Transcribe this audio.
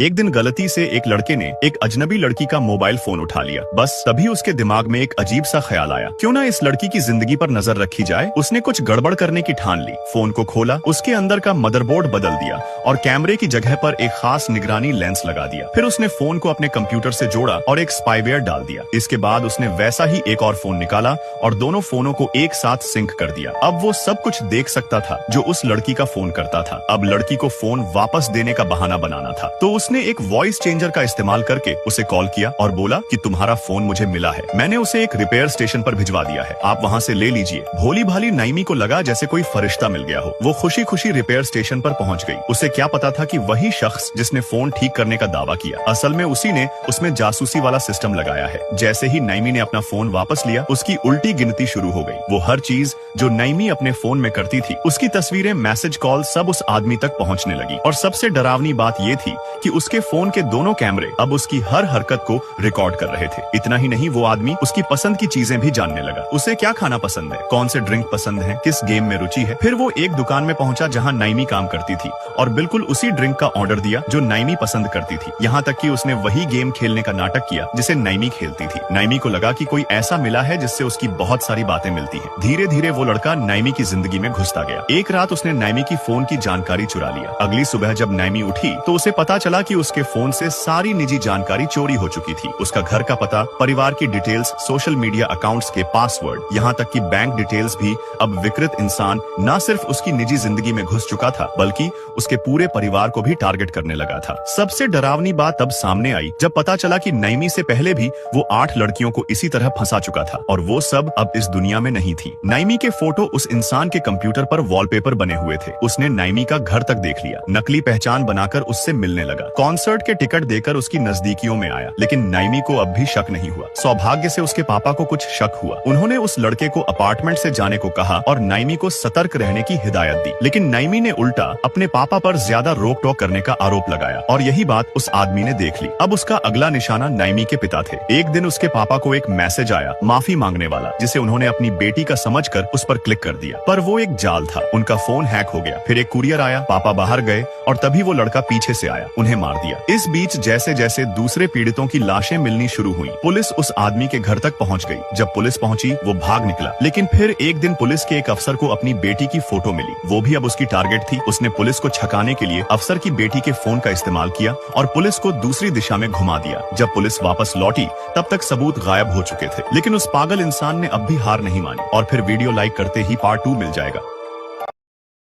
एक दिन गलती से एक लड़के ने एक अजनबी लड़की का मोबाइल फोन उठा लिया। बस तभी उसके दिमाग में एक अजीब सा ख्याल आया, क्यों ना इस लड़की की जिंदगी पर नजर रखी जाए। उसने कुछ गड़बड़ करने की ठान ली। फोन को खोला, उसके अंदर का मदरबोर्ड बदल दिया और कैमरे की जगह पर एक खास निगरानी लेंस लगा दिया। फिर उसने फोन को अपने कंप्यूटर से जोड़ा और एक स्पाईवेयर डाल दिया। इसके बाद उसने वैसा ही एक और फोन निकाला और दोनों फोनों को एक साथ सिंक कर दिया। अब वो सब कुछ देख सकता था जो उस लड़की का फोन करता था। अब लड़की को फोन वापस देने का बहाना बनाना था, तो उसने एक वॉइस चेंजर का इस्तेमाल करके उसे कॉल किया और बोला कि तुम्हारा फोन मुझे मिला है, मैंने उसे एक रिपेयर स्टेशन पर भिजवा दिया है, आप वहाँ से ले लीजिए। भोली भाली नाइमी को लगा जैसे कोई फरिश्ता मिल गया हो। वो खुशी खुशी रिपेयर स्टेशन पर पहुँच गई। उसे क्या पता था कि वही शख्स जिसने फोन ठीक करने का दावा किया, असल में उसी ने उसमें जासूसी वाला सिस्टम लगाया है। जैसे ही नाइमी ने अपना फोन वापस लिया, उसकी उल्टी गिनती शुरू हो गई। वो हर चीज जो नाइमी अपने फोन में करती थी, उसकी तस्वीरें, मैसेज, कॉल सब उस आदमी तक पहुंचने लगी। और सबसे डरावनी बात ये थी कि उसके फोन के दोनों कैमरे अब उसकी हर हरकत को रिकॉर्ड कर रहे थे। इतना ही नहीं, वो आदमी उसकी पसंद की चीजें भी जानने लगा। उसे क्या खाना पसंद है, कौन से ड्रिंक पसंद है, किस गेम में रुचि है। फिर वो एक दुकान में पहुंचा जहां नाइमी काम करती थी और बिल्कुल उसी ड्रिंक का ऑर्डर दिया जो नाइमी पसंद करती थी। यहाँ तक कि उसने वही गेम खेलने का नाटक किया जिसे नाइमी खेलती थी। नाइमी को लगा कि कोई ऐसा मिला है जिससे उसकी बहुत सारी बातें मिलती हैं। धीरे धीरे वो लड़का नाइमी की जिंदगी में घुसता गया। एक रात उसने नाइमी की फोन की जानकारी चुरा लिया। अगली सुबह जब नाइमी उठी तो उसे पता चला कि उसके फोन से सारी निजी जानकारी चोरी हो चुकी थी। उसका घर का पता, परिवार की डिटेल्स, सोशल मीडिया अकाउंट्स के पासवर्ड, यहाँ तक कि बैंक डिटेल्स भी। अब विकृत इंसान न सिर्फ उसकी निजी जिंदगी में घुस चुका था, बल्कि उसके पूरे परिवार को भी टारगेट करने लगा था। सबसे डरावनी बात तब सामने आई जब पता चला कि नाइमी से पहले भी वो 8 लड़कियों को इसी तरह फंसा चुका था और वो सब अब इस दुनिया में नहीं थी। नाइमी के फोटो उस इंसान के कंप्यूटर पर वॉलपेपर बने हुए थे। उसने नाइमी का घर तक देख लिया, नकली पहचान बनाकर उससे मिलने लगा, कॉन्सर्ट के टिकट देकर उसकी नजदीकियों में आया। लेकिन नाइमी को अब भी शक नहीं हुआ। सौभाग्य से उसके पापा को कुछ शक हुआ। उन्होंने उस लड़के को अपार्टमेंट से जाने को कहा और नाइमी को सतर्क रहने की हिदायत दी। लेकिन नाइमी ने उल्टा अपने पापा पर ज्यादा रोक टोक करने का आरोप लगाया और यही बात उस आदमी ने देख ली। अब उसका अगला निशाना नाइमी के पिता थे। एक दिन उसके पापा को एक मैसेज आया, माफी मांगने वाला, जिसे उन्होंने अपनी बेटी का समझकर उस पर क्लिक कर दिया। पर वो एक जाल था। उनका फोन हैक हो गया। फिर एक कुरियर आया, पापा बाहर गए और तभी वो लड़का पीछे से आया, उन्हें मार दिया। इस बीच जैसे जैसे दूसरे पीड़ितों की लाशें मिलनी शुरू हुई, पुलिस उस आदमी के घर तक पहुंच गई। जब पुलिस पहुंची, वो भाग निकला। लेकिन फिर एक दिन पुलिस के एक अफसर को अपनी बेटी की फोटो मिली। वो भी अब उसकी टारगेट थी। उसने पुलिस को छकाने के लिए अफसर की बेटी के फोन का इस्तेमाल किया और पुलिस को दूसरी दिशा में घुमा दिया। जब पुलिस वापस लौटी, तब तक सबूत गायब हो चुके थे। लेकिन उस पागल इंसान ने अब भी हार नहीं मानी और फिर वीडियो लाइक करते ही पार्ट 2 मिल जाएगा।